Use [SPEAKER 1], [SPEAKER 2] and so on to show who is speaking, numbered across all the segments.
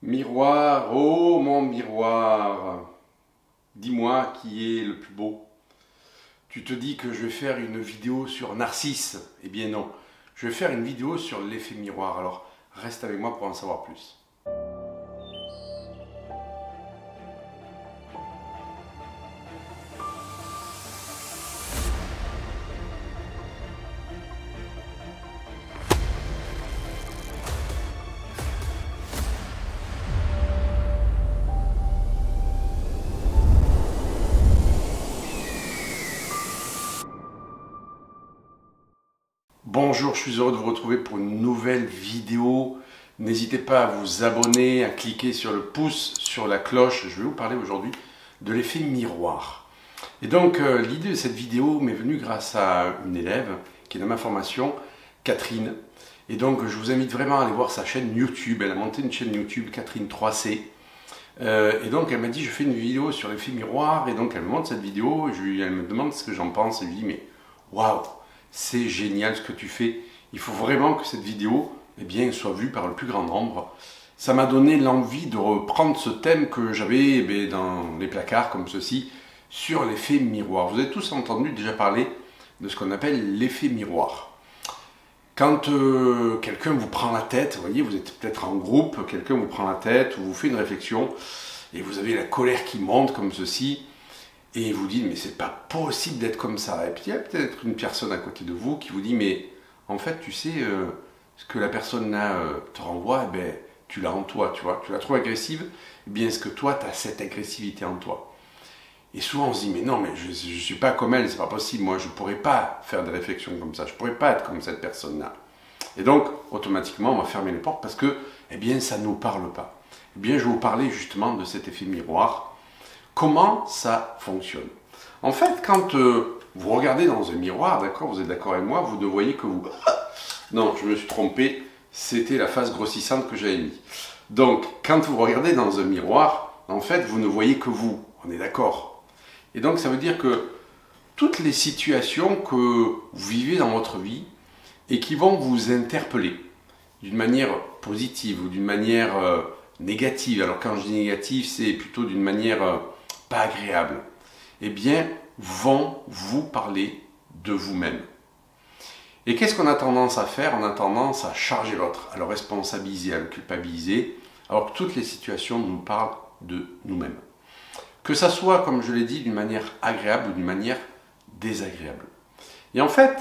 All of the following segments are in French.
[SPEAKER 1] Miroir, oh mon miroir, dis-moi qui est le plus beau. Tu te dis que je vais faire une vidéo sur Narcisse? Eh bien non, je vais faire une vidéo sur l'effet miroir, alors reste avec moi pour en savoir plus. Bonjour, je suis heureux de vous retrouver pour une nouvelle vidéo. N'hésitez pas à vous abonner, à cliquer sur le pouce, sur la cloche. Je vais vous parler aujourd'hui de l'effet miroir. Et donc, l'idée de cette vidéo m'est venue grâce à une élève qui est dans ma formation, Catherine. Et donc, je vous invite vraiment à aller voir sa chaîne YouTube. Elle a monté une chaîne YouTube, Catherine 3C. Et donc, elle m'a dit, je fais une vidéo sur l'effet miroir. Et donc, elle me montre cette vidéo. Elle me demande ce que j'en pense. Et je lui dis, mais waouh! C'est génial ce que tu fais. Il faut vraiment que cette vidéo soit vue par le plus grand nombre. Ça m'a donné l'envie de reprendre ce thème que j'avais dans les placards comme ceci, sur l'effet miroir. Vous avez tous entendu déjà parler de ce qu'on appelle l'effet miroir. Quand quelqu'un vous prend la tête, vous voyez, vous êtes peut-être en groupe, quelqu'un vous prend la tête ou vous fait une réflexion et vous avez la colère qui monte comme ceci. Et vous dites, mais c'est pas possible d'être comme ça. Et puis il y a peut-être une personne à côté de vous qui vous dit, mais en fait, tu sais, ce que la personne là te renvoie, tu l'as en toi, tu vois. Tu la trouves agressive, est-ce que toi, tu as cette agressivité en toi? Et souvent, on se dit, mais non, mais je ne suis pas comme elle, c'est pas possible. Moi, je ne pourrais pas faire des réflexions comme ça. Je ne pourrais pas être comme cette personne-là. Et donc, automatiquement, on va fermer les portes parce que, ça ne nous parle pas. Je vais vous parler justement de cet effet miroir. Comment ça fonctionne? En fait, quand vous regardez dans un miroir, d'accord, vous êtes d'accord avec moi, vous ne voyez que vous... Non, je me suis trompé, c'était la face grossissante que j'avais mis. Donc, quand vous regardez dans un miroir, en fait, vous ne voyez que vous, on est d'accord. Et donc, ça veut dire que toutes les situations que vous vivez dans votre vie et qui vont vous interpeller d'une manière positive ou d'une manière négative, alors quand je dis négative, c'est plutôt d'une manière... pas agréable, vont vous parler de vous-même. Et qu'est-ce qu'on a tendance à faire? On a tendance à charger l'autre, à le responsabiliser, à le culpabiliser, alors que toutes les situations nous parlent de nous-mêmes. Que ça soit, comme je l'ai dit, d'une manière agréable ou d'une manière désagréable. Et en fait,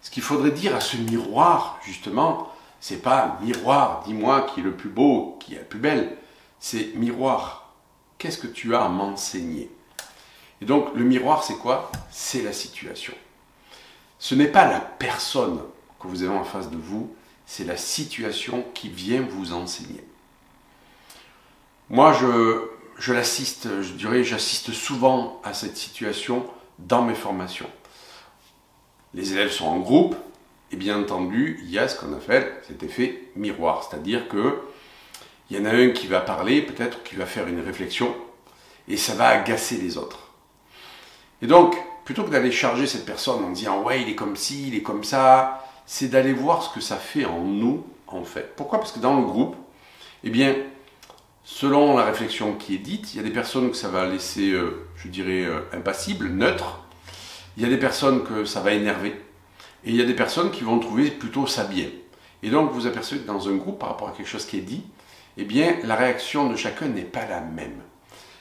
[SPEAKER 1] ce qu'il faudrait dire à ce miroir, justement, c'est pas miroir, dis-moi qui est le plus beau, qui est la plus belle, c'est miroir. Qu'est-ce que tu as à m'enseigner? Et donc, le miroir, c'est quoi? C'est la situation. Ce n'est pas la personne que vous avez en face de vous, c'est la situation qui vient vous enseigner. Moi, j'assiste souvent à cette situation dans mes formations. Les élèves sont en groupe, et bien entendu, il y a ce qu'on appelle cet effet miroir, c'est-à-dire que il y en a un qui va parler, peut-être qui va faire une réflexion, et ça va agacer les autres. Et donc, plutôt que d'aller charger cette personne en disant « ouais, il est comme ci, il est comme ça », c'est d'aller voir ce que ça fait en nous, en fait. Pourquoi? Parce que dans le groupe, selon la réflexion qui est dite, il y a des personnes que ça va laisser, impassibles, neutres. Il y a des personnes que ça va énerver. Et il y a des personnes qui vont trouver plutôt ça bien. Et donc, vous apercevez que dans un groupe, par rapport à quelque chose qui est dit, la réaction de chacun n'est pas la même.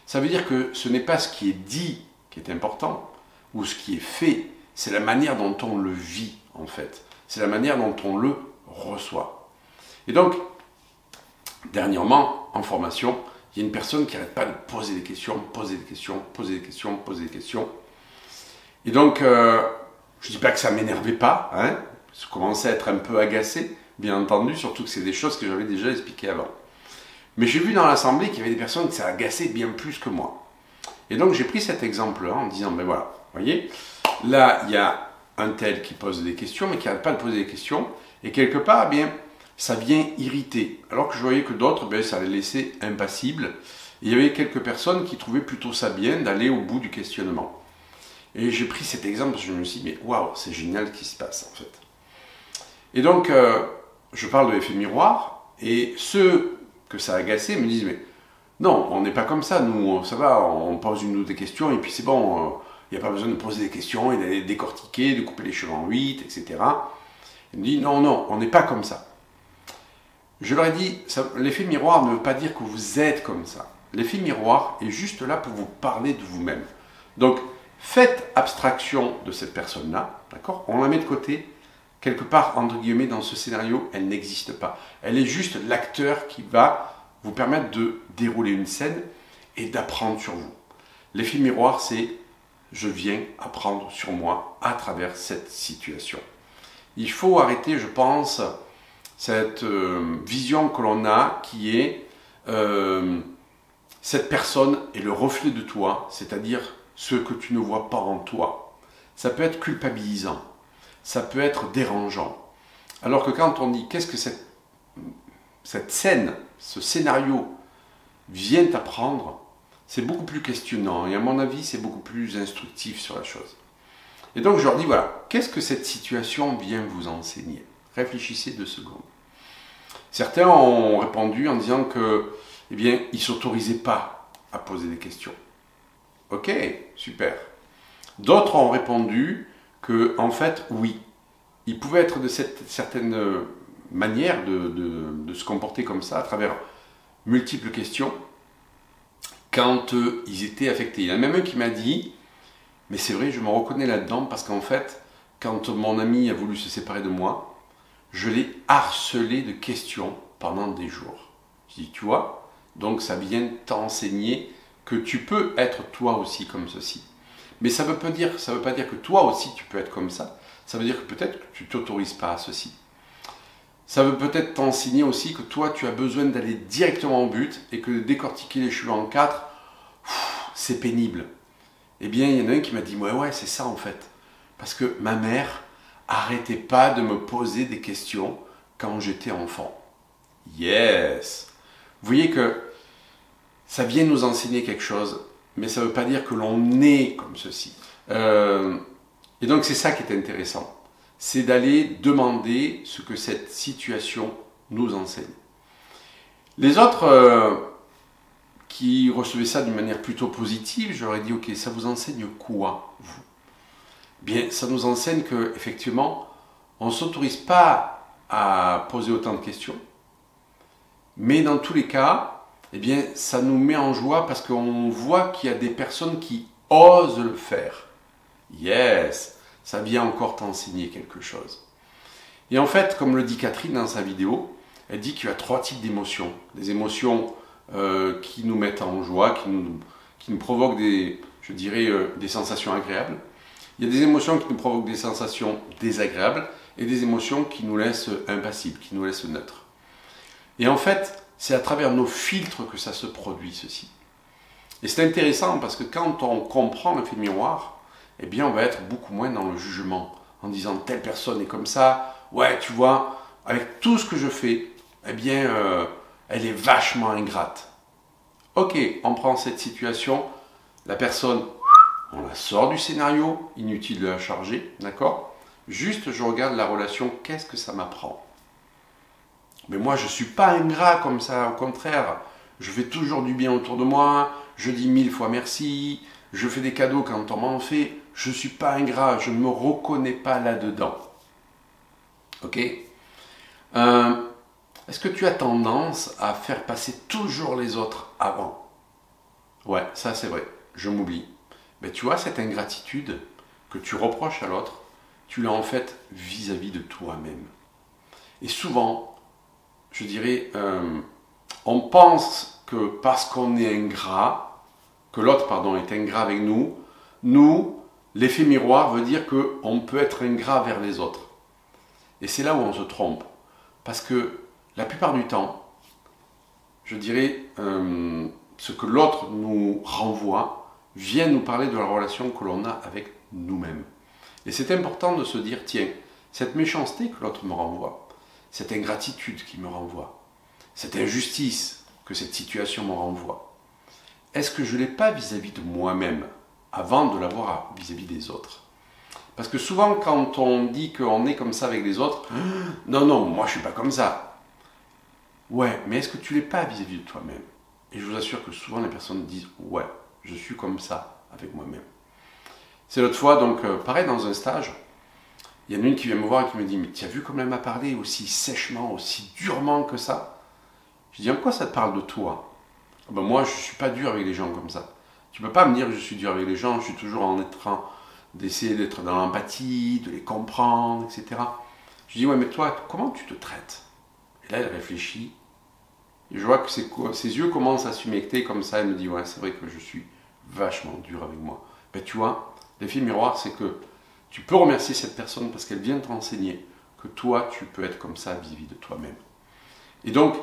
[SPEAKER 1] Ça veut dire que ce n'est pas ce qui est dit qui est important, ou ce qui est fait, c'est la manière dont on le vit, en fait. C'est la manière dont on le reçoit. Et donc, dernièrement, en formation, il y a une personne qui n'arrête pas de poser des questions, poser des questions, poser des questions, poser des questions. Et donc, je ne dis pas que ça ne m'énervait pas, je commençais à être un peu agacé, bien entendu, surtout que c'est des choses que j'avais déjà expliquées avant. Mais j'ai vu dans l'assemblée qu'il y avait des personnes qui ça agaçait bien plus que moi. Et donc j'ai pris cet exemple-là en disant, voilà, vous voyez, là il y a un tel qui pose des questions, mais qui n'arrête pas de poser des questions, et quelque part, ça vient irriter. Alors que je voyais que d'autres, ça les laissait impassibles. Et il y avait quelques personnes qui trouvaient plutôt ça bien d'aller au bout du questionnement. Et j'ai pris cet exemple parce que je me suis dit, mais waouh, c'est génial ce qui se passe en fait. Et donc, je parle de l'effet miroir, et ce que ça a agacé me disent, mais non, on n'est pas comme ça, nous, ça va, on pose une ou des questions, et puis c'est bon, il n'y a pas besoin de poser des questions, et d'aller décortiquer, de couper les cheveux en 8, etc. Il me dit, non, non, on n'est pas comme ça. Je leur ai dit, l'effet miroir ne veut pas dire que vous êtes comme ça. L'effet miroir est juste là pour vous parler de vous-même. Donc, faites abstraction de cette personne-là, d'accord? On la met de côté. Quelque part, entre guillemets, dans ce scénario, elle n'existe pas. Elle est juste l'acteur qui va vous permettre de dérouler une scène et d'apprendre sur vous. L'effet miroir, c'est je viens apprendre sur moi à travers cette situation. Il faut arrêter, je pense, cette vision que l'on a qui est cette personne est le reflet de toi, c'est-à-dire ce que tu ne vois pas en toi. Ça peut être culpabilisant, ça peut être dérangeant. Alors que quand on dit qu'est-ce que cette scène, ce scénario vient t'apprendre, c'est beaucoup plus questionnant et à mon avis c'est beaucoup plus instructif sur la chose. Et donc je leur dis voilà, qu'est-ce que cette situation vient vous enseigner? Réfléchissez 2 secondes. Certains ont répondu en disant que, eh bien, ils ne s'autorisaient pas à poser des questions. Ok, super. D'autres ont répondu que, en fait, oui, ils pouvaient être de cette certaine manière de se comporter comme ça à travers multiples questions quand ils étaient affectés. Il y en a même un qui m'a dit, mais c'est vrai, je me reconnais là-dedans parce qu'en fait, quand mon ami a voulu se séparer de moi, je l'ai harcelé de questions pendant des jours. Je dis, tu vois, donc ça vient t'enseigner que tu peux être toi aussi comme ceci. Mais ça ne veut pas dire que toi aussi tu peux être comme ça. Ça veut dire que peut-être que tu ne t'autorises pas à ceci. Ça veut peut-être t'enseigner aussi que toi tu as besoin d'aller directement au but et que de décortiquer les cheveux en 4, c'est pénible. Eh bien, il y en a un qui m'a dit, ouais, c'est ça en fait. Parce que ma mère arrêtait pas de me poser des questions quand j'étais enfant. Yes! Vous voyez que ça vient nous enseigner quelque chose, mais ça ne veut pas dire que l'on est comme ceci. Et donc c'est ça qui est intéressant. C'est d'aller demander ce que cette situation nous enseigne. Les autres qui recevaient ça d'une manière plutôt positive, je leur ai dit, ok, ça vous enseigne quoi, vous? Bien, ça nous enseigne que effectivement, on ne s'autorise pas à poser autant de questions, mais dans tous les cas, eh bien, ça nous met en joie parce qu'on voit qu'il y a des personnes qui osent le faire. Yes, ça vient encore t'enseigner quelque chose. Et en fait, comme le dit Catherine dans sa vidéo, elle dit qu'il y a 3 types d'émotions. Des émotions qui nous mettent en joie, qui nous provoquent des sensations agréables. Il y a des émotions qui nous provoquent des sensations désagréables et des émotions qui nous laissent impassibles, qui nous laissent neutres. Et en fait, c'est à travers nos filtres que ça se produit, ceci. Et c'est intéressant parce que quand on comprend l'effet miroir, eh bien, on va être beaucoup moins dans le jugement, en disant telle personne est comme ça, ouais, tu vois, avec tout ce que je fais, eh bien, elle est vachement ingrate. Ok, on prend cette situation, la personne, on la sort du scénario, inutile de la charger, d'accord? Juste, je regarde la relation, qu'est-ce que ça m'apprend? Mais moi, je ne suis pas ingrat comme ça, au contraire. Je fais toujours du bien autour de moi, je dis 1000 fois merci, je fais des cadeaux quand on m'en fait. Je ne suis pas ingrat, je ne me reconnais pas là-dedans. Ok? Est-ce que tu as tendance à faire passer toujours les autres avant? Ouais, ça c'est vrai, je m'oublie. Mais tu vois, cette ingratitude que tu reproches à l'autre, tu l'as en fait vis-à-vis de toi-même. Et souvent, je dirais, on pense que parce qu'on est ingrat, que l'autre, pardon, est ingrat avec nous, l'effet miroir veut dire qu'on peut être ingrat vers les autres. Et c'est là où on se trompe. Parce que la plupart du temps, je dirais, ce que l'autre nous renvoie vient nous parler de la relation que l'on a avec nous-mêmes. Et c'est important de se dire, tiens, cette méchanceté que l'autre me renvoie, cette ingratitude qui me renvoie, cette injustice que cette situation me renvoie, est-ce que je ne l'ai pas vis-à-vis de moi-même avant de l'avoir vis-à-vis des autres? Parce que souvent, quand on dit qu'on est comme ça avec les autres, non, moi je ne suis pas comme ça. Ouais, mais est-ce que tu l'es pas vis-à-vis de toi-même? Et je vous assure que souvent les personnes disent ouais, je suis comme ça avec moi-même. C'est l'autre fois, donc pareil dans un stage, il y en a une qui vient me voir et qui me dit mais tu as vu comme elle m'a parlé aussi sèchement, aussi durement que ça? Je dis en quoi ça te parle de toi? Ah ben moi je suis pas dur avec les gens comme ça. Tu peux pas me dire que je suis dur avec les gens, je suis toujours en train d'essayer d'être dans l'empathie, de les comprendre, etc. Je dis ouais mais toi comment tu te traites? Et là elle réfléchit. Et je vois que ses yeux commencent à s'humecter comme ça. Elle me dit ouais c'est vrai que je suis vachement dur avec moi. Ben tu vois, l'effet miroir c'est que tu peux remercier cette personne parce qu'elle vient t'enseigner que toi tu peux être comme ça vis-à-vis de toi-même. Et donc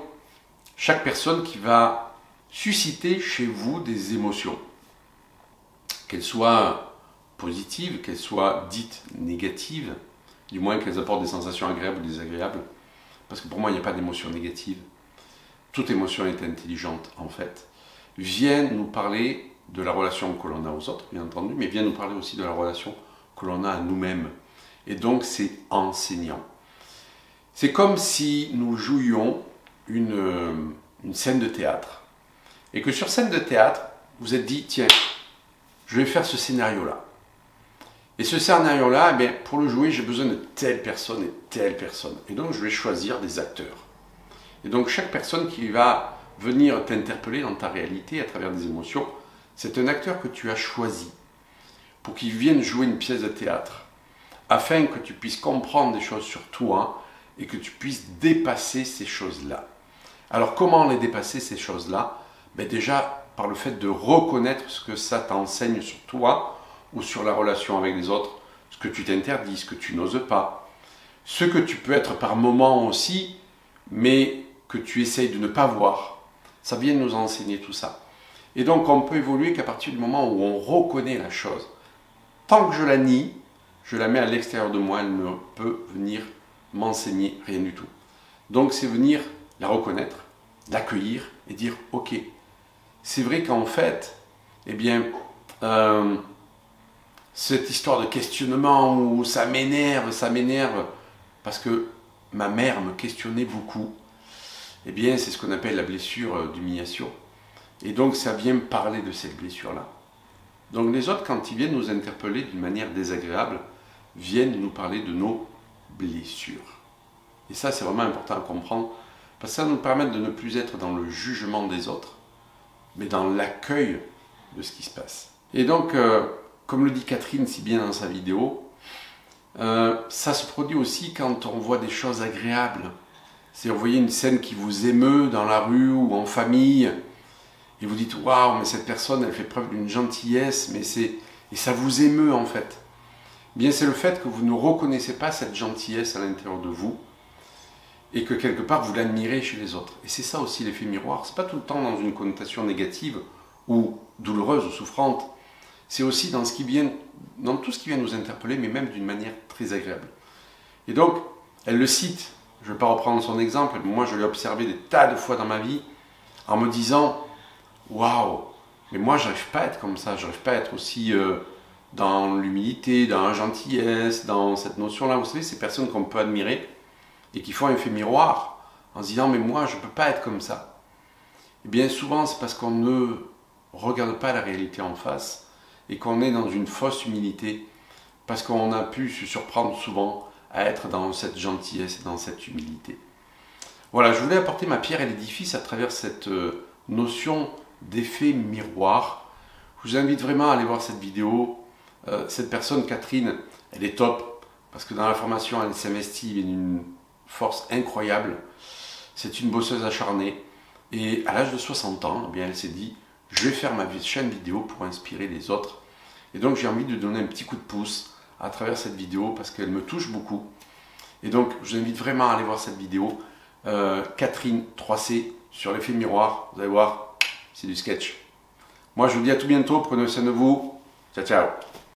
[SPEAKER 1] chaque personne qui va susciter chez vous des émotions, qu'elles soient positives, qu'elles soient dites négatives, du moins qu'elles apportent des sensations agréables ou désagréables, parce que pour moi il n'y a pas d'émotion négative, toute émotion est intelligente en fait, viennent nous parler de la relation que l'on a aux autres, bien entendu, mais viennent nous parler aussi de la relation que l'on a à nous-mêmes. Et donc c'est enseignant. C'est comme si nous jouions une scène de théâtre. Et que sur scène de théâtre, vous êtes dit, tiens, je vais faire ce scénario-là. Et ce scénario-là, eh bien, pour le jouer, j'ai besoin de telle personne et telle personne. Et donc je vais choisir des acteurs. Et donc chaque personne qui va venir t'interpeller dans ta réalité à travers des émotions, c'est un acteur que tu as choisi pour qu'il vienne jouer une pièce de théâtre, afin que tu puisses comprendre des choses sur toi et que tu puisses dépasser ces choses-là. Alors comment les dépasser ces choses-là? Ben déjà par le fait de reconnaître ce que ça t'enseigne sur toi ou sur la relation avec les autres, ce que tu t'interdis, ce que tu n'oses pas, ce que tu peux être par moment aussi, mais que tu essayes de ne pas voir. Ça vient nous enseigner tout ça. Et donc on peut évoluer qu'à partir du moment où on reconnaît la chose. Tant que je la nie, je la mets à l'extérieur de moi, elle ne peut venir m'enseigner rien du tout. Donc c'est venir la reconnaître, l'accueillir et dire ok, c'est vrai qu'en fait, eh bien, cette histoire de questionnement où ça m'énerve, parce que ma mère me questionnait beaucoup, eh bien c'est ce qu'on appelle la blessure d'humiliation. Et donc ça vient me parler de cette blessure-là. Donc les autres, quand ils viennent nous interpeller d'une manière désagréable, viennent nous parler de nos blessures. Et ça, c'est vraiment important à comprendre, parce que ça nous permet de ne plus être dans le jugement des autres, mais dans l'accueil de ce qui se passe. Et donc, comme le dit Catherine si bien dans sa vidéo, ça se produit aussi quand on voit des choses agréables. C'est vous voyez une scène qui vous émeut dans la rue ou en famille, et vous dites waouh, mais cette personne elle fait preuve d'une gentillesse, et ça vous émeut en fait. Bien c'est le fait que vous ne reconnaissez pas cette gentillesse à l'intérieur de vous, et que quelque part vous l'admirez chez les autres. Et c'est ça aussi l'effet miroir. C'est pas tout le temps dans une connotation négative ou douloureuse ou souffrante. C'est aussi dans dans tout ce qui vient nous interpeller, mais même d'une manière très agréable. Et donc, elle le cite. Je ne vais pas reprendre son exemple. Moi, je l'ai observé des tas de fois dans ma vie en me disant waouh, mais moi, j'arrive pas à être comme ça. J'arrive pas à être aussi dans l'humilité, dans la gentillesse, dans cette notion-là. Vous savez, ces personnes qu'on peut admirer et qui font un effet miroir en se disant mais moi je ne peux pas être comme ça. Et bien souvent c'est parce qu'on ne regarde pas la réalité en face et qu'on est dans une fausse humilité parce qu'on a pu se surprendre souvent à être dans cette gentillesse et dans cette humilité. Voilà, je voulais apporter ma pierre à l'édifice à travers cette notion d'effet miroir. Je vous invite vraiment à aller voir cette vidéo. Cette personne, Catherine, elle est top parce que dans la formation elle s'investit d'une force incroyable, c'est une bosseuse acharnée et à l'âge de 60 ans, eh bien, elle s'est dit je vais faire ma chaîne vidéo pour inspirer les autres et donc j'ai envie de donner un petit coup de pouce à travers cette vidéo parce qu'elle me touche beaucoup et donc je vous invite vraiment à aller voir cette vidéo Catherine 3C sur l'effet miroir, vous allez voir, c'est du sketch. Moi je vous dis à tout bientôt, prenez soin de vous, ciao ciao.